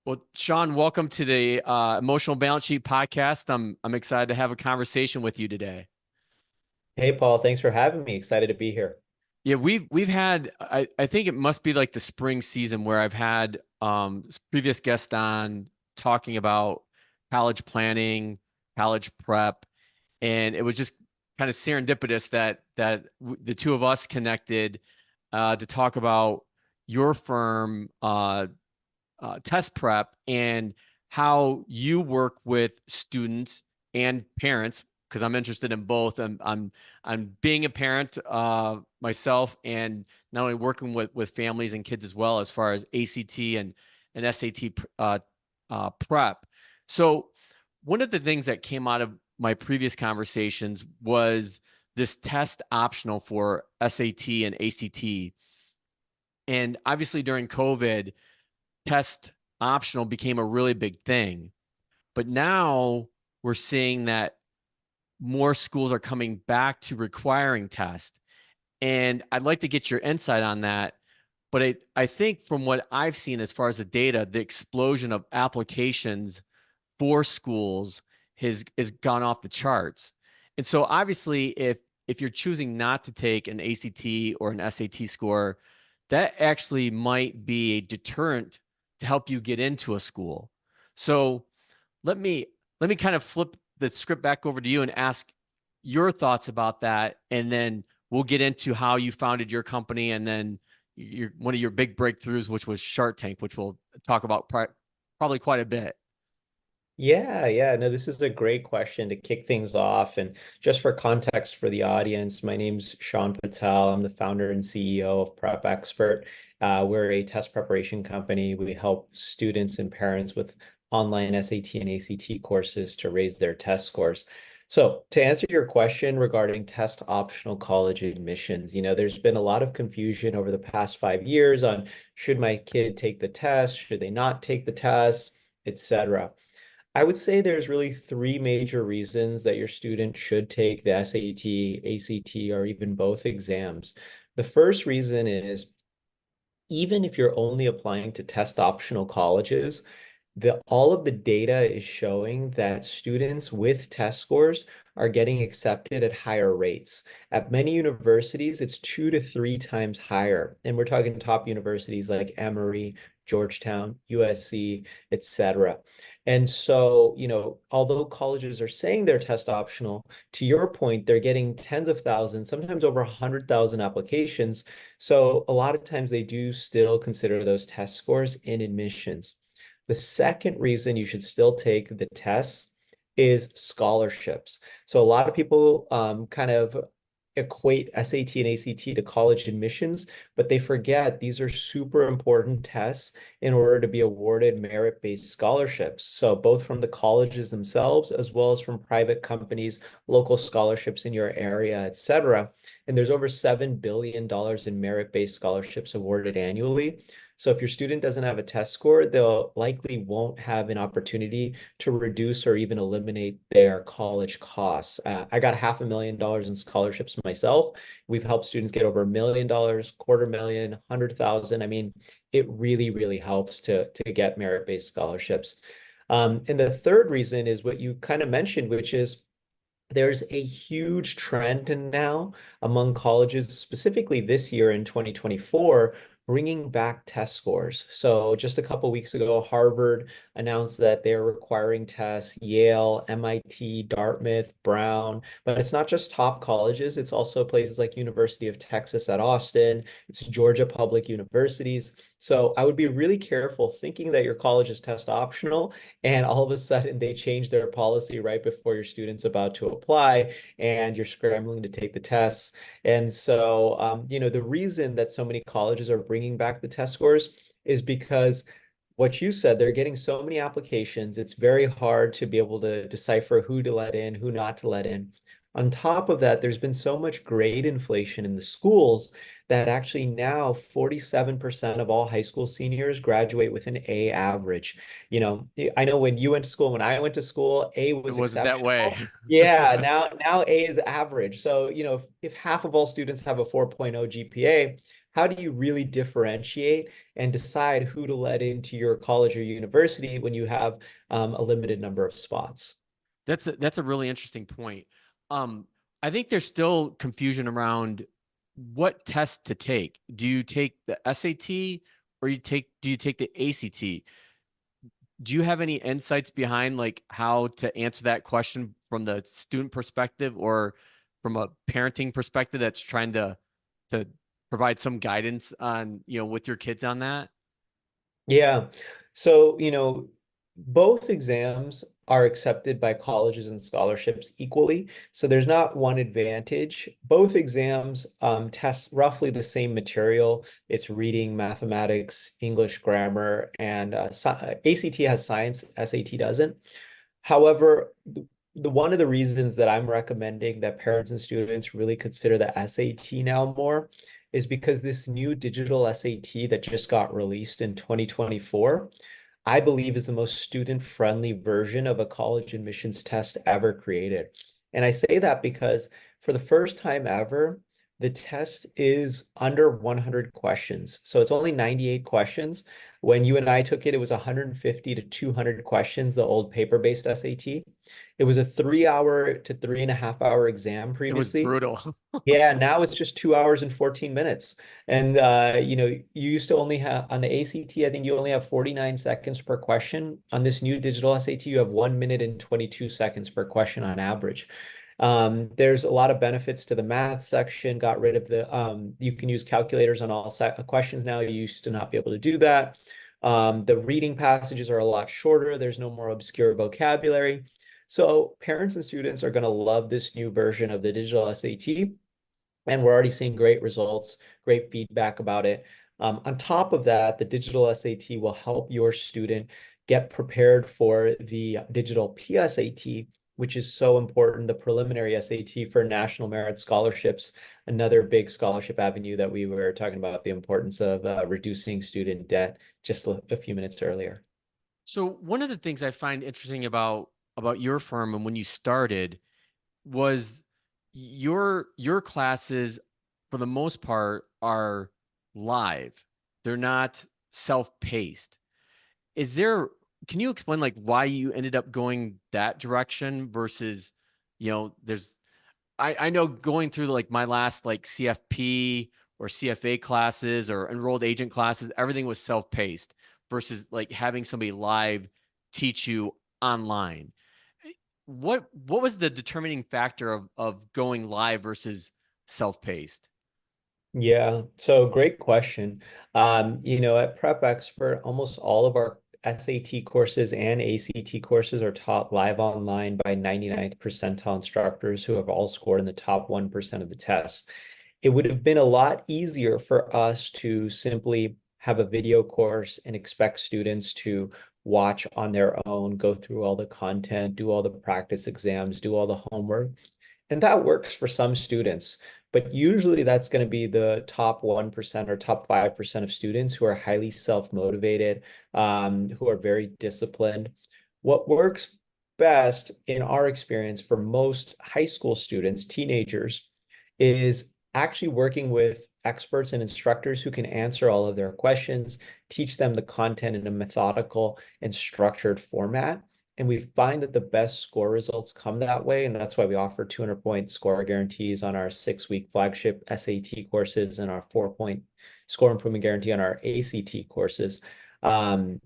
Well, Shaan, welcome to the Emotional Balance Sheet podcast. I'm excited to have a conversation with you today. Hey, Paul, thanks for having me. Excited to be here. Yeah, we've had I think it must be like the spring season where I've had previous guests on talking about college planning, college prep, and it was just kind of serendipitous that the two of us connected to talk about your firm test prep and how you work with students and parents because I'm interested in both. I'm being a parent myself, and not only working with families and kids as well as far as ACT and SAT prep. So one of the things that came out of my previous conversations was this test optional for SAT and ACT. And obviously during COVID, test optional became a really big thing. But now we're seeing that more schools are coming back to requiring tests. And I'd like to get your insight on that. But I think from what I've seen as far as the data, the explosion of applications for schools has gone off the charts. And so obviously if you're choosing not to take an ACT or an SAT score, that actually might be a deterrent to help you get into a school. So let me let me kind of flip the script back over to you and ask your thoughts about that, and then we'll get into how you founded your company, and then one of your big breakthroughs, which was Shark Tank, which we'll talk about probably quite a bit. Yeah. No, this is a great question to kick things off. And just for context for the audience, my name's Shaan Patel. I'm the founder and CEO of Prep Expert. We're a test preparation company. We help students and parents with online SAT and ACT courses to raise their test scores. So, to answer your question regarding test optional college admissions, there's been a lot of confusion over the past 5 years on should my kid take the test, should they not take the test, etc. I would say there's really three major reasons that your student should take the SAT, ACT, or even both exams. The first reason is even if you're only applying to test optional colleges, all of the data is showing that students with test scores are getting accepted at higher rates. At many universities, it's 2 to 3 times higher. And we're talking top universities like Emory, Georgetown, USC, etc. And so, although colleges are saying they're test optional, to your point, they're getting tens of thousands, sometimes over 100,000 applications. So a lot of times they do still consider those test scores in admissions. The second reason you should still take the tests is scholarships. So a lot of people kind of equate SAT and ACT to college admissions, but they forget these are super important tests in order to be awarded merit-based scholarships. So both from the colleges themselves as well as from private companies, local scholarships in your area, etc. And there's over $7 billion in merit-based scholarships awarded annually. So if your student doesn't have a test score, they'll likely won't have an opportunity to reduce or even eliminate their college costs. I got $500,000 in scholarships myself. We've helped students get over $1 million, quarter million, 100,000. I mean, it really, really helps to get merit-based scholarships. And the third reason is what you kind of mentioned, which is there's a huge trend now among colleges, specifically this year in 2024, bringing back test scores. So just a couple weeks ago, Harvard announced that they're requiring tests, Yale, MIT, Dartmouth, Brown, but it's not just top colleges, it's also places like University of Texas at Austin, it's Georgia public universities. So I would be really careful thinking that your college is test optional and all of a sudden they change their policy right before your student's about to apply and you're scrambling to take the tests. And so, the reason that so many colleges are bringing back the test scores is because what you said, they're getting so many applications. It's very hard to be able to decipher who to let in, who not to let in. On top of that, there's been so much grade inflation in the schools that actually now 47% of all high school seniors graduate with an A average. I know when you went to school, when I went to school, A It was wasn't that way. exceptional. Yeah, now A is average. So, if half of all students have a 4.0 GPA, how do you really differentiate and decide who to let into your college or university when you have a limited number of spots? That's a really interesting point. Um, I think there's still confusion around what test to take. Do you take the SAT or do you take the ACT? Do you have any insights behind like how to answer that question from the student perspective or from a parenting perspective that's trying to provide some guidance on, with your kids on that? Yeah. So, both exams are accepted by colleges and scholarships equally. So there's not one advantage. Both exams test roughly the same material. It's reading, mathematics, English grammar, and ACT has science, SAT doesn't. However, the one of the reasons that I'm recommending that parents and students really consider the SAT now more is because this new digital SAT that just got released in 2024, I believe is the most student-friendly version of a college admissions test ever created. And I say that because for the first time ever, the test is under 100 questions. So it's only 98 questions. When you and I took it, it was 150 to 200 questions, the old paper-based SAT. It was a 3 hour to 3.5 hour exam It was previously. brutal. Yeah, now it's just 2 hours and 14 minutes. And you used to only have on the ACT, I think you only have 49 seconds per question. On this new digital SAT, you have 1 minute and 22 seconds per question on average. There's a lot of benefits to the math section, got rid of you can use calculators on all questions now. You used to not be able to do that. The reading passages are a lot shorter. There's no more obscure vocabulary. So parents and students are going to love this new version of the digital SAT. And we're already seeing great results, great feedback about it. On top of that, the digital SAT will help your student get prepared for the digital PSAT, which is so important, the preliminary SAT for national merit scholarships, another big scholarship avenue that we were talking about, the importance of reducing student debt just a few minutes earlier. So one of the things I find interesting about your firm and when you started was your classes for the most part are live. They're not self-paced. Is there Can you explain like why you ended up going that direction versus, there's I know going through like my last like CFP or CFA classes or enrolled agent classes, everything was self-paced versus like having somebody live teach you online. What was the determining factor of going live versus self-paced? Yeah, so great question. At Prep Expert, almost all of our SAT courses and ACT courses are taught live online by 99th percentile instructors who have all scored in the top 1% of the test. It would have been a lot easier for us to simply have a video course and expect students to watch on their own, go through all the content, do all the practice exams, do all the homework. And that works for some students, but usually that's going to be the top 1% or top 5% of students who are highly self-motivated, who are very disciplined. What works best in our experience for most high school students, teenagers, is actually working with experts and instructors who can answer all of their questions, teach them the content in a methodical and structured format. And we find that the best score results come that way. And that's why we offer 200-point score guarantees on our 6-week flagship SAT courses and our 4-point score improvement guarantee on our ACT courses. And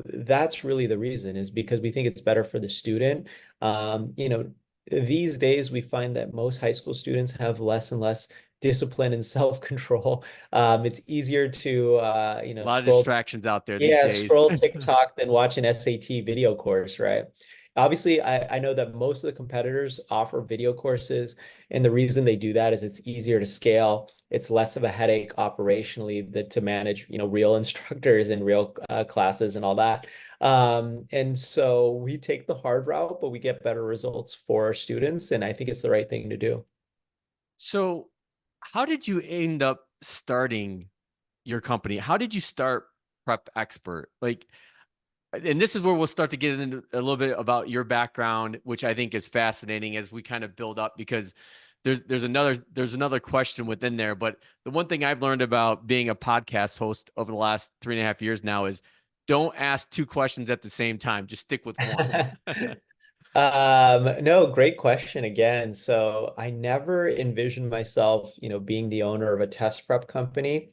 that's really the reason is because we think it's better for the student. These days we find that most high school students have less and less discipline and self-control. It's easier to, A lot of scroll. distractions out there these Yeah, days. scroll TikTok than watch an SAT video course, right? Obviously, I know that most of the competitors offer video courses, and the reason they do that is it's easier to scale. It's less of a headache operationally to manage, real instructors and real classes and all that. And so we take the hard route, but we get better results for our students, and I think it's the right thing to do. So, how did you end up starting your company? How did you start Prep Expert? Like, and this is where we'll start to get into a little bit about your background, which I think is fascinating as we kind of build up because there's another question within there. But the one thing I've learned about being a podcast host over the last 3.5 years now is don't ask two questions at the same time. Just stick with one. No, great question again. So I never envisioned myself, being the owner of a test prep company.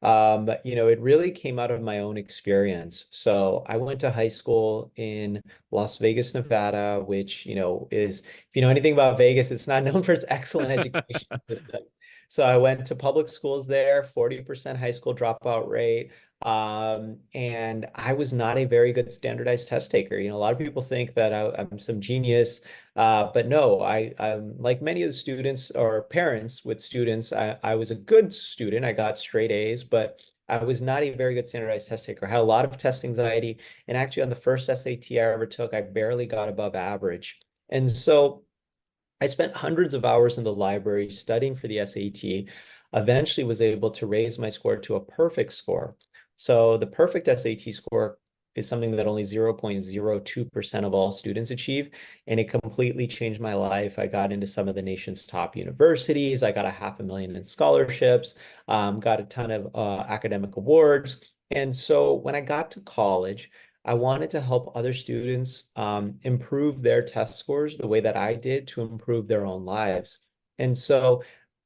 It really came out of my own experience. So I went to high school in Las Vegas, Nevada, which, if you know anything about Vegas, it's not known for its excellent education system. So I went to public schools there, 40% high school dropout rate. And I was not a very good standardized test taker. A lot of people think that I'm some genius, but no, I'm like many of the students or parents with students. I was a good student. I got straight A's, but I was not a very good standardized test taker. I had a lot of test anxiety, and actually on the first SAT I ever took, I barely got above average. And so I spent hundreds of hours in the library studying for the SAT, eventually was able to raise my score to a perfect score. So the perfect SAT score is something that only 0.02% of all students achieve, and it completely changed my life. I got into some of the nation's top universities. I got a $500,000 in scholarships, got a ton of academic awards. And so when I got to college, I wanted to help other students improve their test scores the way that I did to improve their own lives. And so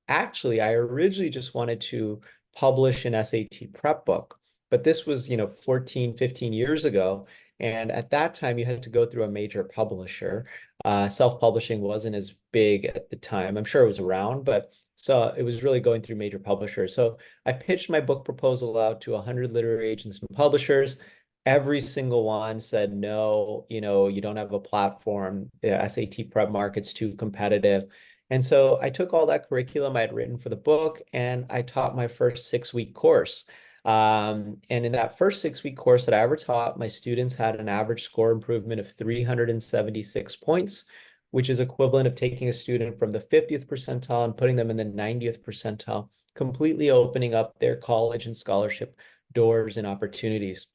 actually, I originally just wanted to publish an SAT prep book, but this was, 14, 15 years ago. And at that time, you had to go through a major publisher. Self-publishing wasn't as big at the time. I'm sure it was around, but so it was really going through major publishers. So I pitched my book proposal out to 100 literary agents and publishers. Every single one said, no, you don't have a platform. The SAT prep market's too competitive. And so I took all that curriculum I had written for the book and I taught my first 6-week course. And in that first 6-week course that I ever taught, my students had an average score improvement of 376 points, which is equivalent of taking a student from the 50th percentile and putting them in the 90th percentile, completely opening up their college and scholarship doors and opportunities.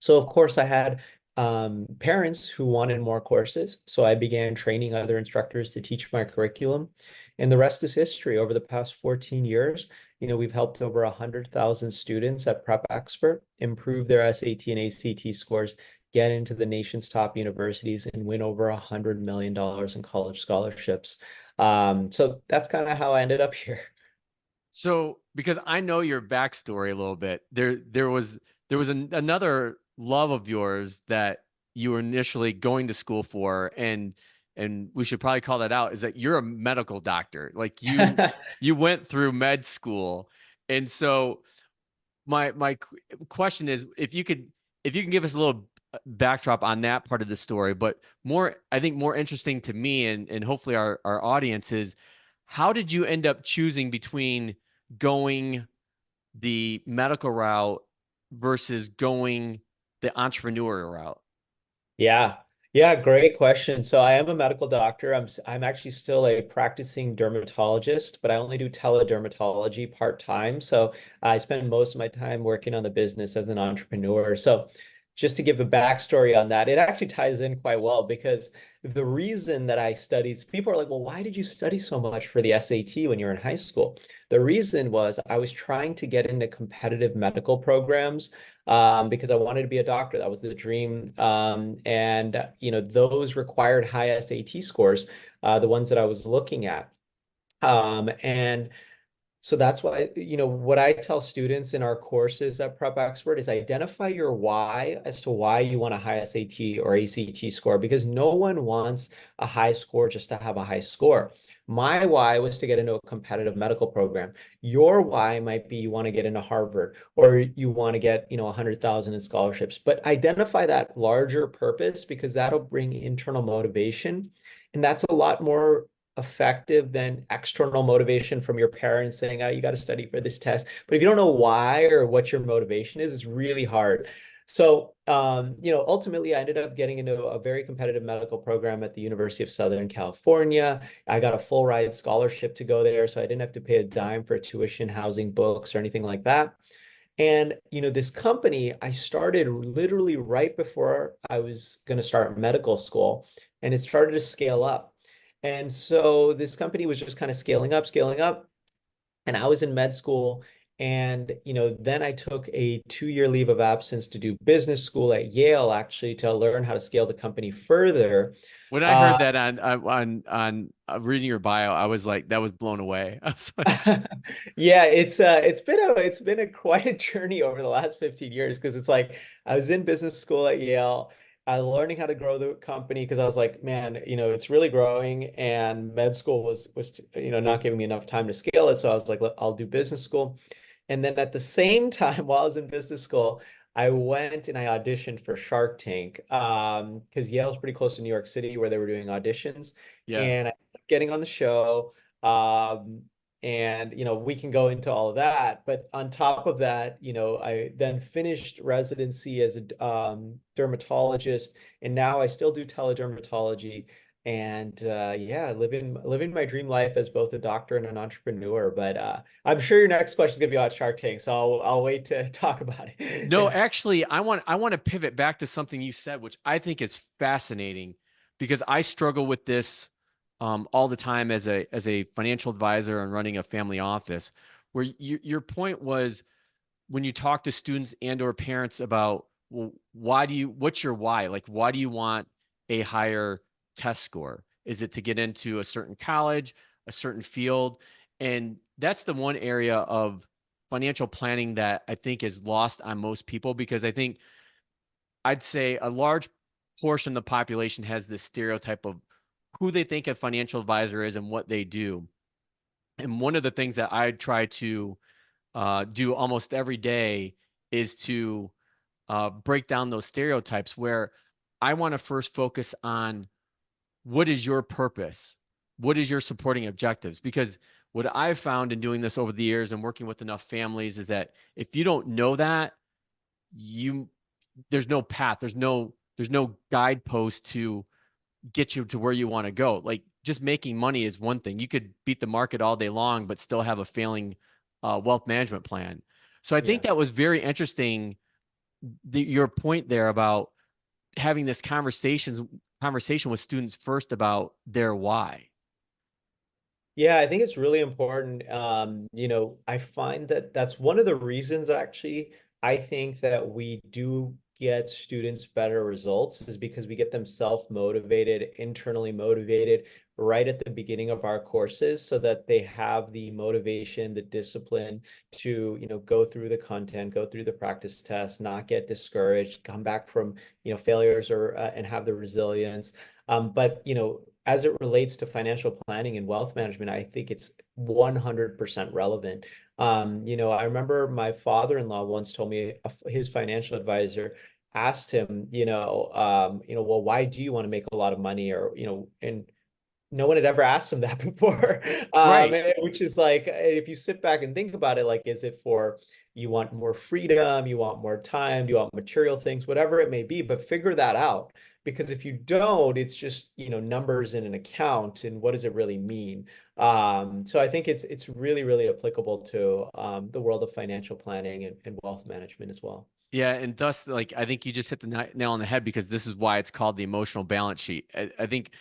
So of course I had parents who wanted more courses. So I began training other instructors to teach my curriculum. And the rest is history. Over the past 14 years, we've helped over 100,000 students at Prep Expert improve their SAT and ACT scores, get into the nation's top universities, and win over $100 million in college scholarships. So that's kind of how I ended up here. So, because I know your backstory a little bit, another love of yours that you were initially going to school for, and we should probably call that out, is that you're a medical doctor. Like you went through med school. And so my question is, if you can give us a little backdrop on that part of the story, but more, I think more interesting to me and hopefully our audience is, how did you end up choosing between going the medical route versus going the entrepreneurial route? Yeah. Yeah, great question. So I am a medical doctor. I'm actually still a practicing dermatologist, but I only do teledermatology part-time. So I spend most of my time working on the business as an entrepreneur. So just to give a backstory on that, it actually ties in quite well because the reason that I studied, people are like, well, why did you study so much for the SAT when you were in high school? The reason was I was trying to get into competitive medical programs because I wanted to be a doctor. That was the dream. And those required high SAT scores, the ones that I was looking at. And so that's why, what I tell students in our courses at Prep Expert is identify your why as to why you want a high SAT or ACT score, because no one wants a high score just to have a high score. My why was to get into a competitive medical program. Your why might be you want to get into Harvard or you want to get, 100,000 in scholarships, but identify that larger purpose because that'll bring internal motivation. And that's a lot more effective than external motivation from your parents saying, oh, you got to study for this test. But if you don't know why or what your motivation is, it's really hard. So, ultimately, I ended up getting into a very competitive medical program at the University of Southern California. I got a full ride scholarship to go there, so I didn't have to pay a dime for tuition, housing, books, or anything like that. And, this company, I started literally right before I was going to start medical school, and it started to scale up. And so this company was just kind of scaling up, scaling up. And I was in med school. And, then I took a 2-year leave of absence to do business school at Yale, actually, to learn how to scale the company further. When I Uh, heard that on reading your bio, I was like, that was blown away. I was like, Yeah, it's been a quite a journey over the last 15 years because it's like I was in business school at Yale. I was learning how to grow the company because I was like, man, it's really growing, and med school was not giving me enough time to scale it. So I was like, "Look, I'll do business school." And then at the same time, while I was in business school, I went and I auditioned for Shark Tank because Yale's pretty close to New York City where they were doing auditions, yeah. and I ended up getting on the show. Um, and we can go into all of that, but on top of that, I then finished residency as a dermatologist, and now I still do teledermatology. And yeah, living my dream life as both a doctor and an entrepreneur. But I'm sure your next question is gonna be about Shark Tank, so I'll wait to talk about No, it. actually, I want to pivot back to something you said, which I think is fascinating because I struggle with this all the time as a financial advisor and running a family office. Where your point was when you talk to students and or parents about, well, what's your why? Like, why do you want a higher test score? Is it to get into a certain college, a certain field? And that's the one area of financial planning that I think is lost on most people because I think I'd say a large portion of the population has this stereotype of who they think a financial advisor is and what they do. And one of the things that I try to do almost every day is to break down those stereotypes where I want to first focus on what is your purpose? What is your supporting objectives? Because what I've found in doing this over the years and working with enough families is that if you don't know that, you there's no path, there's no guidepost to get you to where you want to go. Like just making money is one thing. You could beat the market all day long, but still have a failing wealth management plan. So I think Yeah. that was very interesting. Your point there about having this conversation with students first about their why. Yeah, I think it's really important. I find that that's one of the reasons actually I think that we do get students better results is because we get them self-motivated, internally motivated right at the beginning of our courses so that they have the motivation, the discipline to, go through the content, go through the practice tests, not get discouraged, come back from, failures or and have the resilience. But as it relates to financial planning and wealth management, I think it's 100% relevant. I remember my father-in-law once told me his financial advisor asked him, well, why do you want to make a lot of money? Or, and no one had ever asked him that before. Right. Which is like, if you sit back and think about it, like, is it for you want more freedom, you want more time, do you want material things, whatever it may be, but figure that out. Because if you don't, it's just, numbers in an account, and what does it really mean? So I think it's really, really applicable to the world of financial planning and wealth management as well. Yeah, and thus, like, I think you just hit the nail on the head because this is why it's called the emotional balance sheet. I think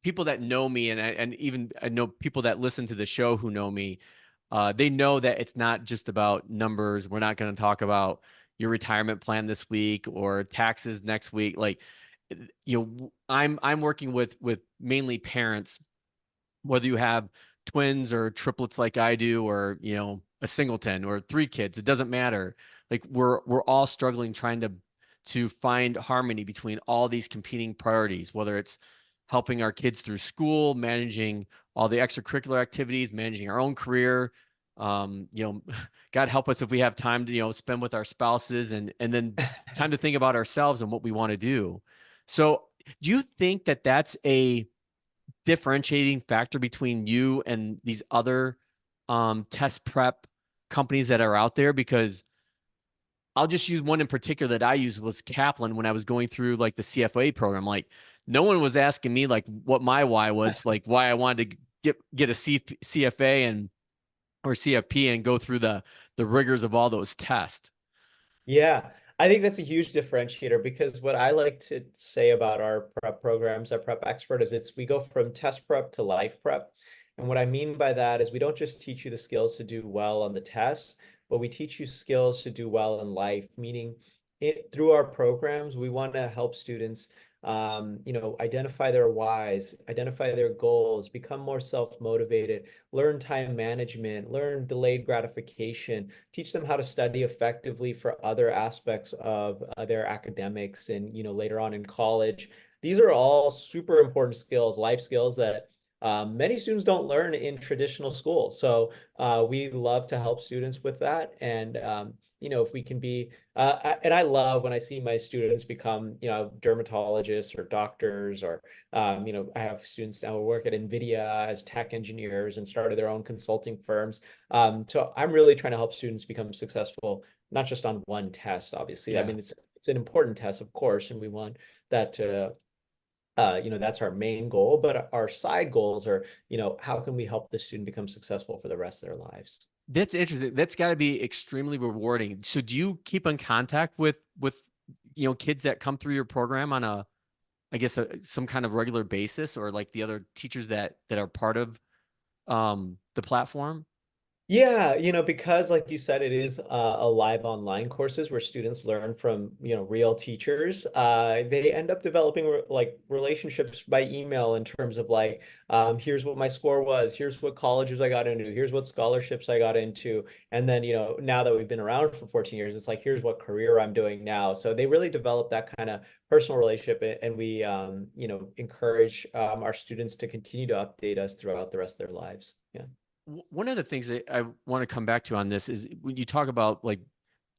people that know me, and even I know people that listen to the show who know me, they know that it's not just about numbers. We're not going to talk about your retirement plan this week or taxes next week. Like, I'm working with mainly parents, whether you have twins or triplets like I do, or a singleton or three kids, it doesn't matter. Like we're all struggling trying to find harmony between all these competing priorities, whether it's helping our kids through school, managing all the extracurricular activities, managing our own career. God help us if we have time to spend with our spouses, and then time to think about ourselves and what we want to do. So, do you think that that's a differentiating factor between you and these other test prep companies that are out there? Because I'll just use one in particular that I used was Kaplan when I was going through like the CFA program. Like no one was asking me like what my why was, like why I wanted to get a CFA and or CFP and go through the rigors of all those tests. Yeah. I think that's a huge differentiator because what I like to say about our prep programs, our prep expert, is we go from test prep to life prep. And what I mean by that is we don't just teach you the skills to do well on the test, but we teach you skills to do well in life, meaning through our programs, we want to help students identify their whys, identify their goals, become more self-motivated, learn time management, learn delayed gratification, teach them how to study effectively for other aspects of their academics and, later on in college. These are all super important skills, life skills that many students don't learn in traditional school. So we love to help students with that. And, if we can be and I love when I see my students become, dermatologists or doctors, or, I have students now who work at NVIDIA as tech engineers and started their own consulting firms. So I'm really trying to help students become successful, not just on one test, obviously. I Yeah. mean, it's an important test, of course, and we want that to, that's our main goal, but our side goals are, how can we help the student become successful for the rest of their lives? That's interesting. That's got to be extremely rewarding. So do you keep in contact with kids that come through your program on a I guess some kind of regular basis, or like the other teachers that are part of the platform? Yeah, because like you said, it is a live online courses where students learn from, real teachers. They end up developing like relationships by email in terms of like, here's what my score was, here's what colleges I got into, here's what scholarships I got into. And then, now that we've been around for 14 years, it's like, here's what career I'm doing now. So they really develop that kind of personal relationship, and we, encourage our students to continue to update us throughout the rest of their lives. Yeah. One of the things that I want to come back to on this is when you talk about like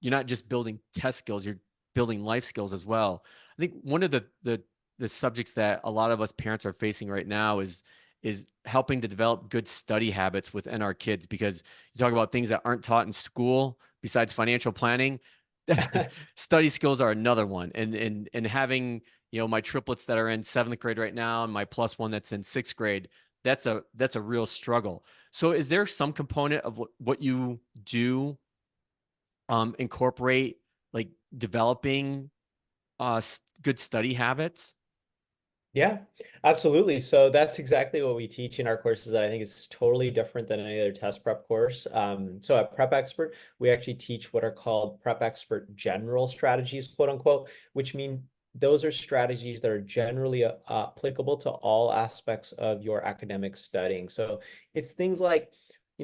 you're not just building test skills, you're building life skills as well. I think one of the subjects that a lot of us parents are facing right now is helping to develop good study habits within our kids, because you talk about things that aren't taught in school besides financial planning. Study skills are another one. And having, my triplets that are in seventh grade right now and my plus one that's in sixth grade, that's a real struggle. So is there some component of what you do incorporate like developing good study habits? Yeah, absolutely. So that's exactly what we teach in our courses that I think is totally different than any other test prep course. So at Prep Expert, we actually teach what are called Prep Expert general strategies, quote unquote, which mean those are strategies that are generally applicable to all aspects of your academic studying. So it's things like,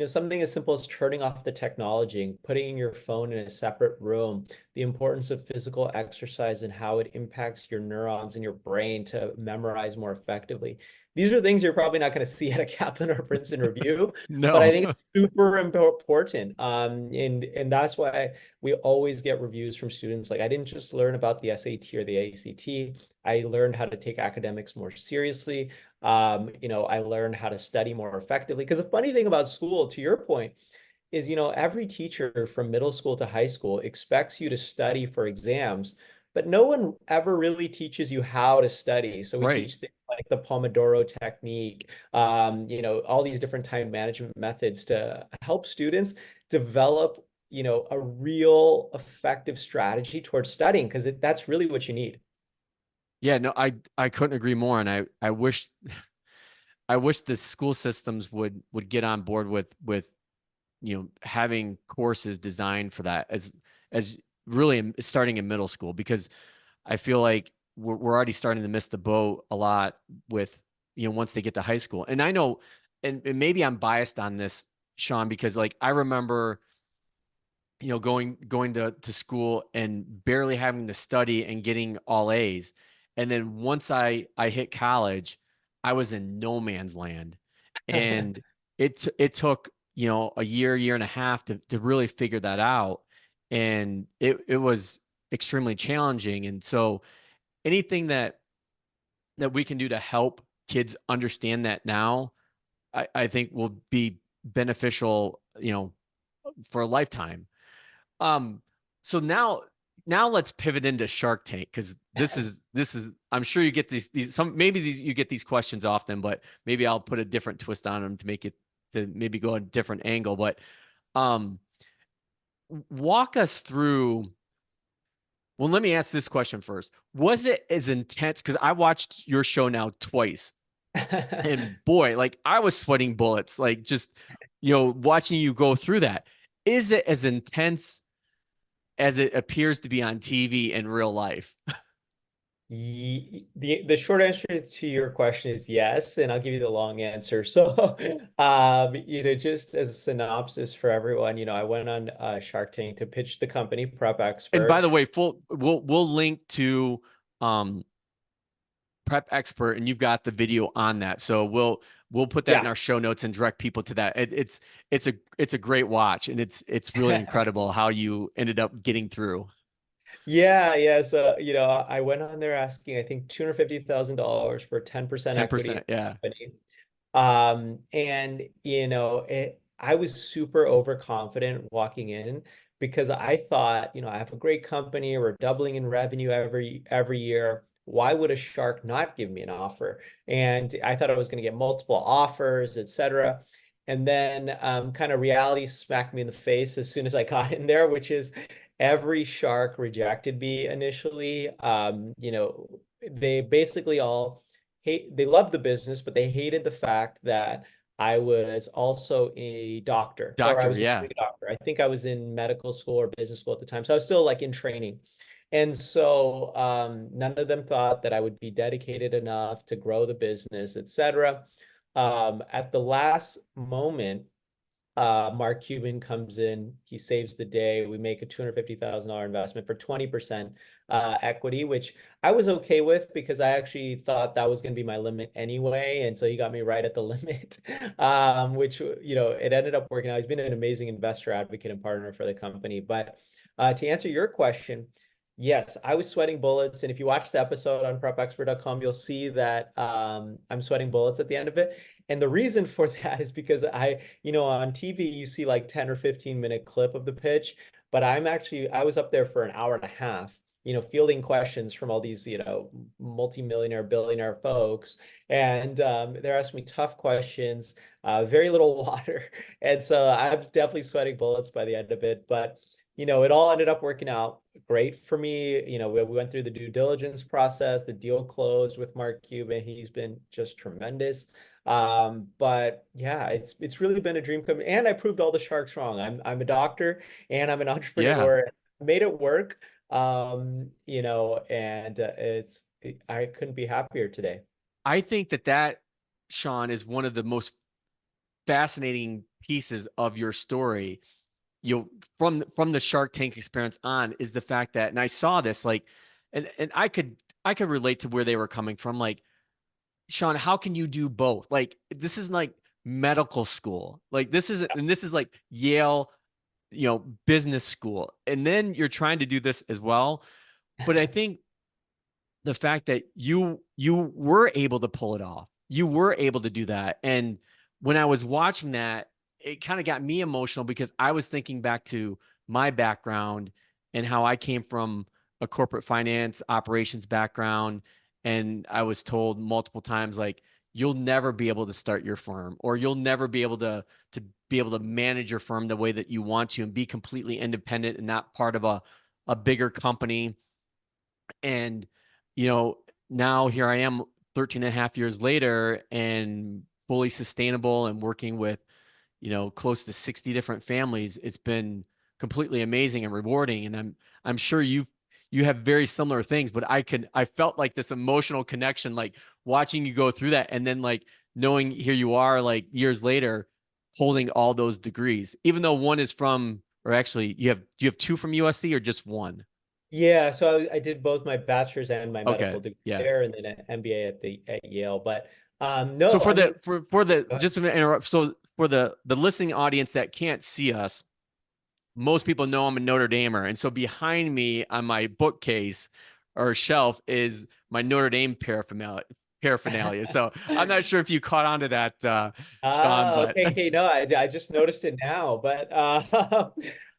something as simple as turning off the technology and putting your phone in a separate room, the importance of physical exercise and how it impacts your neurons in your brain to memorize more effectively. These are things you're probably not going to see at a Kaplan or Princeton review, but I No. think it's super important. And that's why we always get reviews from students. Like, I didn't just learn about the SAT or the ACT. I learned how to take academics more seriously. I learned how to study more effectively. Because the funny thing about school, to your point, is, every teacher from middle school to high school expects you to study for exams, but no one ever really teaches you how to study. So we Right. teach things like the Pomodoro technique, all these different time management methods to help students develop, a real effective strategy towards studying, because that's really what you need. Yeah, no, I couldn't agree more. And I wish the school systems would get on board with having courses designed for that as really starting in middle school, because I feel like we're already starting to miss the boat a lot with, once they get to high school. And I know, and maybe I'm biased on this, Shaan, because like I remember, going to school and barely having to study and getting all A's. And then once I hit college, I was in no man's land. And it took, a year and a half to really figure that out. And it was extremely challenging. And so anything that we can do to help kids understand that now, I think will be beneficial, for a lifetime. Um, so now let's pivot into Shark Tank, because this is I'm sure you get these some maybe these you get these questions often, but maybe I'll put a different twist on them to make it to maybe go a different angle. But um walk us through Well, let me ask this question first. Was it as intense? Because I watched your show now twice, and boy, like I was sweating bullets, like just, watching you go through that. Is it as intense as it appears to be on TV in real life? The short answer to your question is yes, and I'll give you the long answer. So, just as a synopsis for everyone, I went on Shark Tank to pitch the company Prep And by Expert. the way, we'll link to um Prep Expert, and you've got the video on that. So we'll put that in Yeah. our show notes and direct people to that. It's a great watch, and it's really incredible how you ended up getting through. Yeah, yeah. So, I went on there asking, I think, $250,000 for 10% equity in 10%. Yeah. the company. And I was super overconfident walking in because I thought, I have a great company, we're doubling in revenue every year. Why would a shark not give me an offer? And I thought I was going to get multiple offers, etc. And then kind of reality smacked me in the face as soon as I got in there, which is every shark rejected me initially. They basically all they loved the business, but they hated the fact that I was also a doctor, or I Doctor. was Yeah. becoming a doctor. I think I was in medical school or business school at the time. So I was still like in training. And so none of them thought that I would be dedicated enough to grow the business, etc. At the last moment, Mark Cuban comes in, he saves the day. We make a $250,000 investment for 20% equity, which I was okay with because I actually thought that was going to be my limit anyway. And so he got me right at the limit, which, it ended up working out. He's been an amazing investor, advocate, and partner for the company. But to answer your question, yes, I was sweating bullets. And if you watch the episode on prepexpert.com, you'll see that I'm sweating bullets at the end of it. And the reason for that is because on TV, you see like 10 or 15-minute clip of the pitch, but I was up there for an hour and a half, fielding questions from all these, multimillionaire, billionaire folks. And they're asking me tough questions, very little water. And so I'm definitely sweating bullets by the end of it. But, it all ended up working out great for me. We went through the due diligence process, the deal closed with Mark Cuban. He's been just tremendous. But yeah, it's really been a dream come, and I proved all the sharks wrong. I'm a doctor and I'm an Yeah. entrepreneur. I made it work. And I couldn't be happier today. I think that Sean is one of the most fascinating pieces of your story. From the Shark Tank experience on is the fact that, and I saw this like, and I could relate to where they were coming from. Like, Sean, how can you do both? Like, this is like medical school. Like, this is like Yale, business school. And then you're trying to do this as well. But I think the fact that you were able to pull it off, you were able to do that. And when I was watching that, it kind of got me emotional because I was thinking back to my background and how I came from a corporate finance operations background. And I was told multiple times, like, you'll never be able to start your firm, or you'll never be able to manage your firm the way that you want to and be completely independent and not part of a bigger company. And, you know, now here I am 13 and a half years later and fully sustainable and working with, close to 60 different families. It's been completely amazing and rewarding. And I'm sure you have very similar things, but I felt like this emotional connection, like watching you go through that. And then like knowing here you are like years later, holding all those degrees, even though one is from, or actually do you have two from USC or just one? Yeah, so I did both my bachelor's and my Okay. medical degree Yeah. there, and then an MBA at Yale. But So no, I mean, for the go ahead. just to interrupt, so for the listening audience that can't see us, most people know I'm a Notre Damer, and so behind me on my bookcase or shelf is my Notre Dame paraphernalia. So I'm not sure if you caught on to that, Sean, Ah, but okay, okay. No, I just noticed it now, but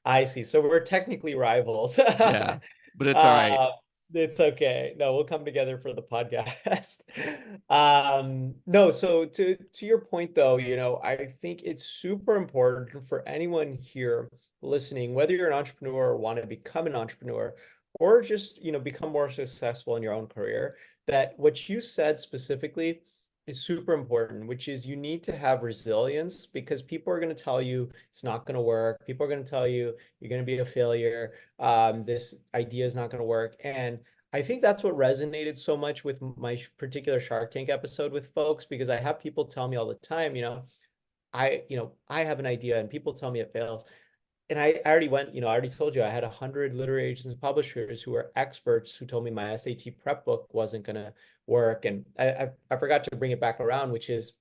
I see. So we're technically rivals. yeah, but it's all right. Uh, it's okay. No, we'll come together for the podcast. No, so to your point though, I think it's super important for anyone here listening, whether you're an entrepreneur or want to become an entrepreneur, or just, become more successful in your own career, that what you said specifically is super important, which is you need to have resilience because people are going to tell you it's not going to work. People are going to tell you you're going to be a failure. This idea is not going to work. And I think that's what resonated so much with my particular Shark Tank episode with folks, because I have people tell me all the time, I have an idea and people tell me it fails. And I already went, I already told you I had 100 literary agents and publishers who were experts who told me my SAT prep book wasn't going to work. And I forgot to bring it back around, which is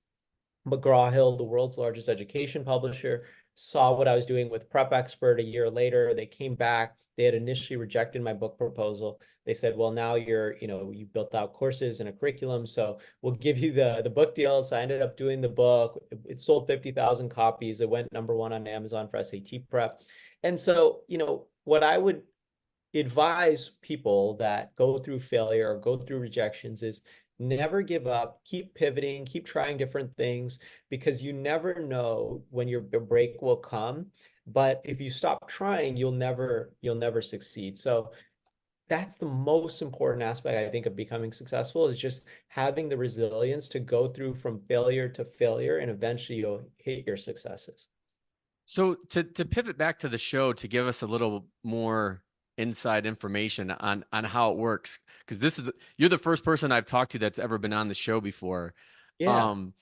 McGraw-Hill, the world's largest education publisher, saw what I was doing with Prep Expert a year later. They came back. They had initially rejected my book proposal. They said, well, now you built out courses and a curriculum, so we'll give you the book deal. So I ended up doing the book. It sold 50,000 copies. It went #1 on Amazon for SAT prep. And so, what I would advise people that go through failure or go through rejections is never give up, keep pivoting, keep trying different things, because you never know when your break will come. But if you stop trying, you'll never succeed. So that's the most important aspect, I think, of becoming successful, is just having the resilience to go through from failure to failure, and eventually you'll hit your successes. So to pivot back to the show to give us a little more inside information on how it works, because you're the first person I've talked to that's ever been on the show before. Yeah. Um,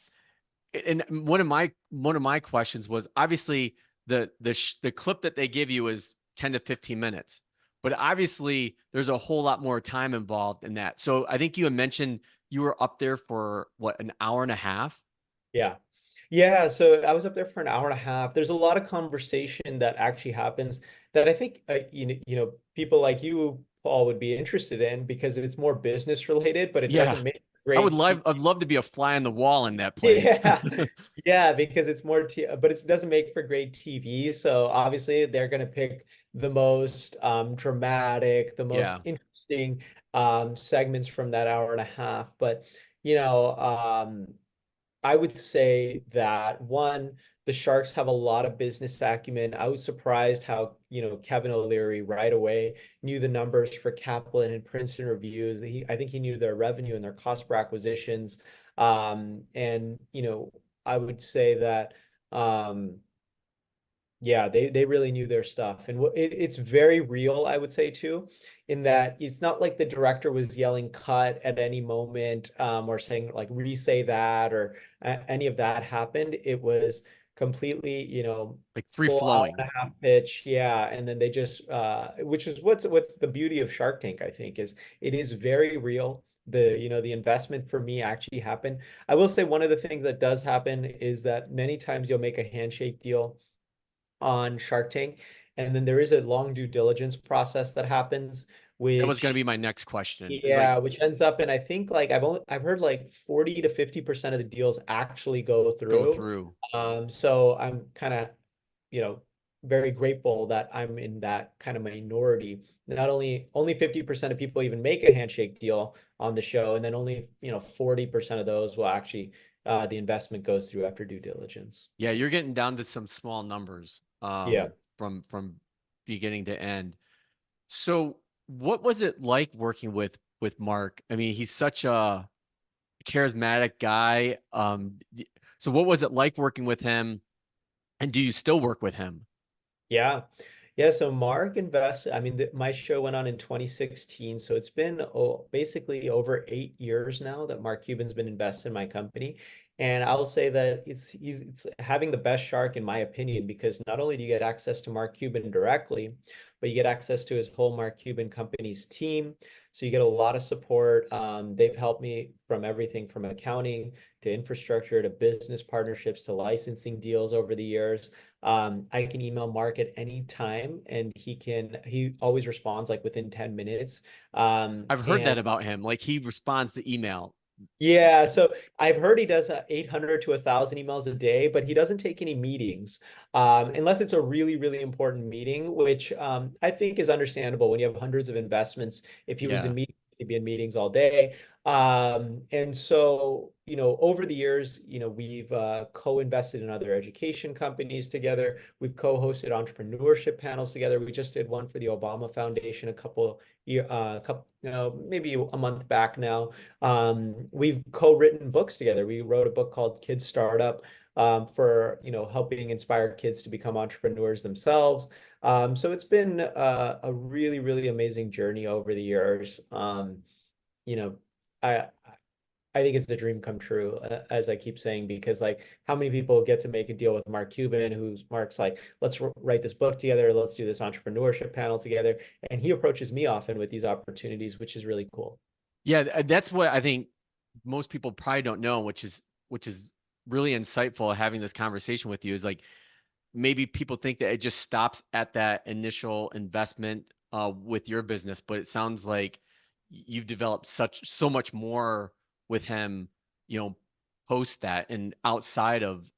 and one of my questions was, obviously the clip that they give you is 10 to 15 minutes, but obviously there's a whole lot more time involved in that. So I think you had mentioned you were up there for what, an hour and a half? Yeah. Yeah, so I was up there for an hour and a half. There's a lot of conversation that actually happens that I think people like you, Paul, would be interested in, because it's more business related, but it Yeah. doesn't make I would great love TV. I'd love to be a fly on the wall in that place. Yeah. Yeah, because it's more but it doesn't make for great TV. So obviously they're going to pick the most dramatic, the most Yeah. interesting segments from that hour and a half. But you know, um I would say that, one, the Sharks have a lot of business acumen. I was surprised how, Kevin O'Leary right away knew the numbers for Kaplan and Princeton reviews. I think he knew their revenue and their cost per acquisitions. And, I would say that, um, yeah, they really knew their stuff. And it's very real, I would say, too, in that it's not like the director was yelling cut at any moment, or saying like re-say that, or any of that happened. It was completely, Like free full hour flowing. and a half pitch. Yeah. And then they just which is what's the beauty of Shark Tank, I think, is it is very real. The investment for me actually happened. I will say one of the things that does happen is that many times you'll make a handshake deal on Shark Tank. And then there is a long due diligence process that happens, That was going to which, be my next question. Is like, yeah, which ends up in, I think, like I've heard like 40 to 50% of the deals actually go go through. through. So I'm kind of, you know, very grateful that I'm in that kind of minority. Not only 50% of people even make a handshake deal on the show, and then only, 40% of those will actually the investment goes through after due diligence. Yeah, you're getting down to some small numbers Yeah. from beginning to end. So what was it like working with Mark? I mean, he's such a charismatic guy. So what was it like working with him? And do you still work with him? Yeah. Yeah, so Mark invests, I mean, my show went on in 2016, so it's been basically over 8 years now that Mark Cuban's been invested in my company. And I'll say that it's having the best shark in my opinion, because not only do you get access to Mark Cuban directly, but you get access to his whole Mark Cuban company's team. So you get a lot of support. They've helped me from everything from accounting to infrastructure to business partnerships to licensing deals over the years. I can email Mark at any time, and he always responds like within 10 minutes. I've heard And that about him. Like he responds to email. yeah, so I've heard he does 800 to 1,000 emails a day, but he doesn't take any meetings, unless it's a really, really important meeting, which I think is understandable when you have hundreds of investments. If he was in Yeah. meetings, he'd be in meetings all day. And so, over the years, we've co-invested in other education companies together. We've co-hosted entrepreneurship panels together. We just did one for the Obama Foundation a couple a couple, maybe a month back now. We've co-written books together. We wrote a book called Kid Startup, for, helping inspire kids to become entrepreneurs themselves. So it's been a really, really amazing journey over the years. You know, I I think it's a dream come true, as I keep saying, because like how many people get to make a deal with Mark Cuban, who's Mark's like, let's write this book together, let's do this entrepreneurship panel together, and he approaches me often with these opportunities, which is really cool. Yeah, that's what I think most people probably don't know, which is really insightful having this conversation with you is like maybe people think that it just stops at that initial investment with your business, but it sounds like you've developed so much more with him, you know, post that and outside of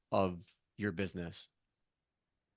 your business.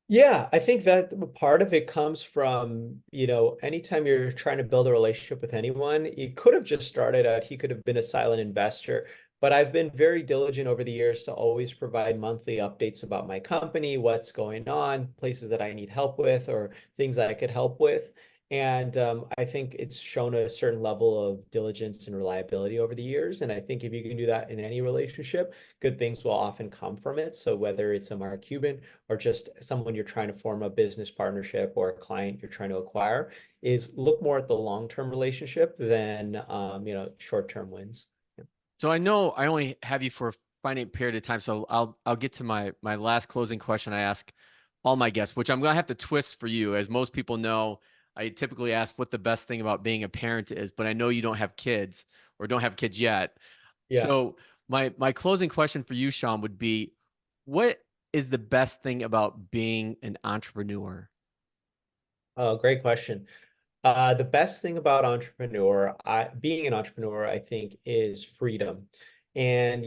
Yeah, I think that part of it comes from, anytime you're trying to build a relationship with anyone, it could have just started out, he could have been a silent investor. But I've been very diligent over the years to always provide monthly updates about my company, what's going on, places that I need help with, or things that I could help with. And I think it's shown a certain level of diligence and reliability over the years. And I think if you can do that in any relationship, good things will often come from it. So whether it's a Mark Cuban or just someone you're trying to form a business partnership or a client you're trying to acquire, is look more at the long-term relationship than short-term wins. So I know I only have you for a finite period of time, so I'll get to my last closing question I ask all my guests, which I'm gonna have to twist for you. As most people know, I typically ask what the best thing about being a parent is, but I know you don't have kids or don't have kids yet. Yeah. So my closing question for you, Shaan, would be, what is the best thing about being an entrepreneur? Oh, great question. The best thing about being an entrepreneur, I think, is freedom. And,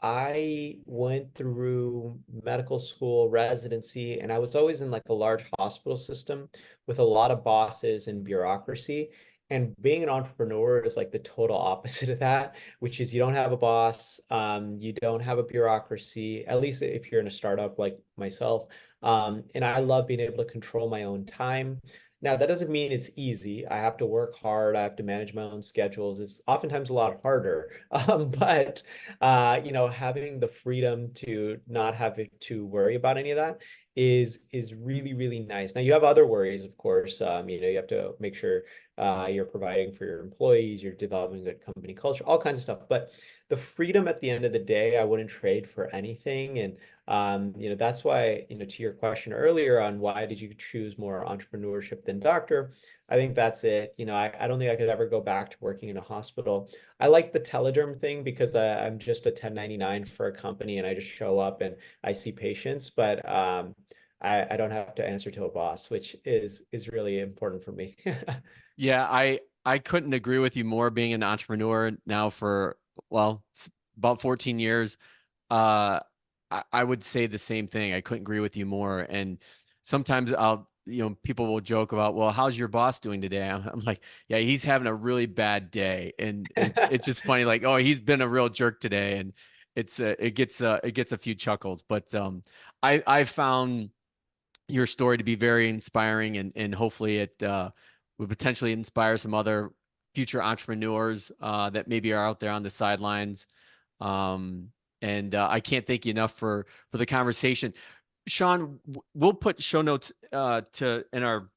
I went through medical school, residency, and I was always in like a large hospital system with a lot of bosses and bureaucracy. And being an entrepreneur is like the total opposite of that, which is you don't have a boss, you don't have a bureaucracy, at least if you're in a startup like myself. And I love being able to control my own time. Now, that doesn't mean it's easy. I have to work hard. I have to manage my own schedules. It's oftentimes a lot harder. But having the freedom to not have to worry about any of that is really, really nice. Now, you have other worries, of course. You have to make sure you're providing for your employees, you're developing good company culture, all kinds of stuff. But the freedom at the end of the day, I wouldn't trade for anything. And that's why, to your question earlier on why did you choose more entrepreneurship than doctor, I think that's it. I don't think I could ever go back to working in a hospital. I like the telederm thing because I'm just a 1099 for a company and I just show up and I see patients, but I don't have to answer to a boss, which is really important for me. Yeah, I couldn't agree with you more being an entrepreneur now for well, about 14 years. I would say the same thing. I couldn't agree with you more. And sometimes people will joke about, well, how's your boss doing today? I'm like, yeah, he's having a really bad day. And it's just funny, like, oh, he's been a real jerk today. And it gets a few chuckles. But I found your story to be very inspiring and hopefully it would potentially inspire some other future entrepreneurs that maybe are out there on the sidelines. Um, and I can't thank you enough for the conversation. Shaan, we'll put show notes to in our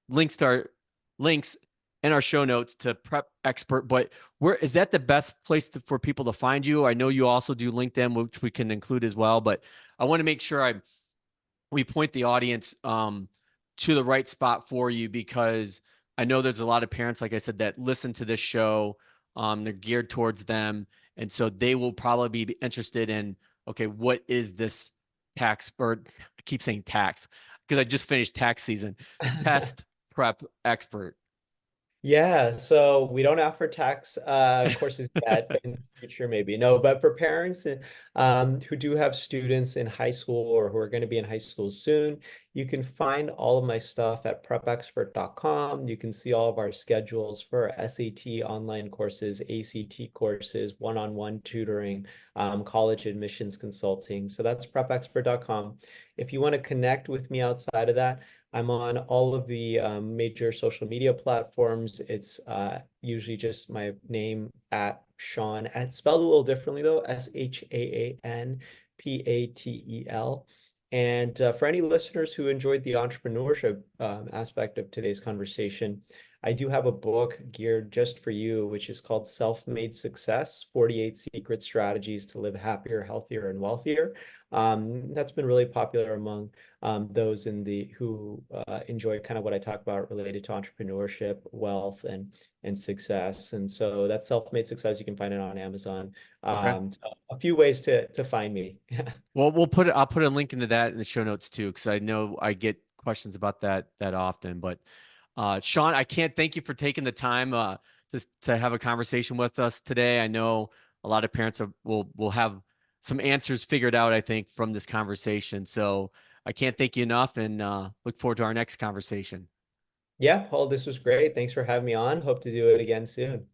links in our show notes to Prep Expert. But where is that the best place for people to find you? I know you also do LinkedIn, which we can include as well. But I want to make sure we point the audience to the right spot for you because I know there's a lot of parents, like I said, that listen to this show. They're geared towards them. And so they will probably be interested in, okay, what is this tax or I keep saying tax because I just finished tax season, test prep expert. Yeah, so we don't offer tax courses yet, but in the future maybe. No, but for parents who do have students in high school or who are going to be in high school soon, you can find all of my stuff at prepexpert.com. You can see all of our schedules for SAT online courses, ACT courses, one-on-one tutoring, college admissions consulting. So that's prepexpert.com. If you want to connect with me outside of that, I'm on all of the major social media platforms. It's usually just my name at Shaan, at spelled a little differently though, ShaanPatel. And for any listeners who enjoyed the entrepreneurship aspect of today's conversation, I do have a book geared just for you, which is called Self-Made Success: 48 Secret Strategies to Live Happier, Healthier, and Wealthier. That's been really popular among those in the who enjoy kind of what I talk about related to entrepreneurship, wealth, and success. And so that's Self-Made Success. You can find it on Amazon. Okay. So a few ways to find me. Well, I'll put a link into that in the show notes too, because I know I get questions about that often. But Shaan, I can't thank you for taking the time to have a conversation with us today. I know a lot of parents will have some answers figured out, I think, from this conversation. So I can't thank you enough, and look forward to our next conversation. Yeah, Paul, this was great. Thanks for having me on. Hope to do it again soon.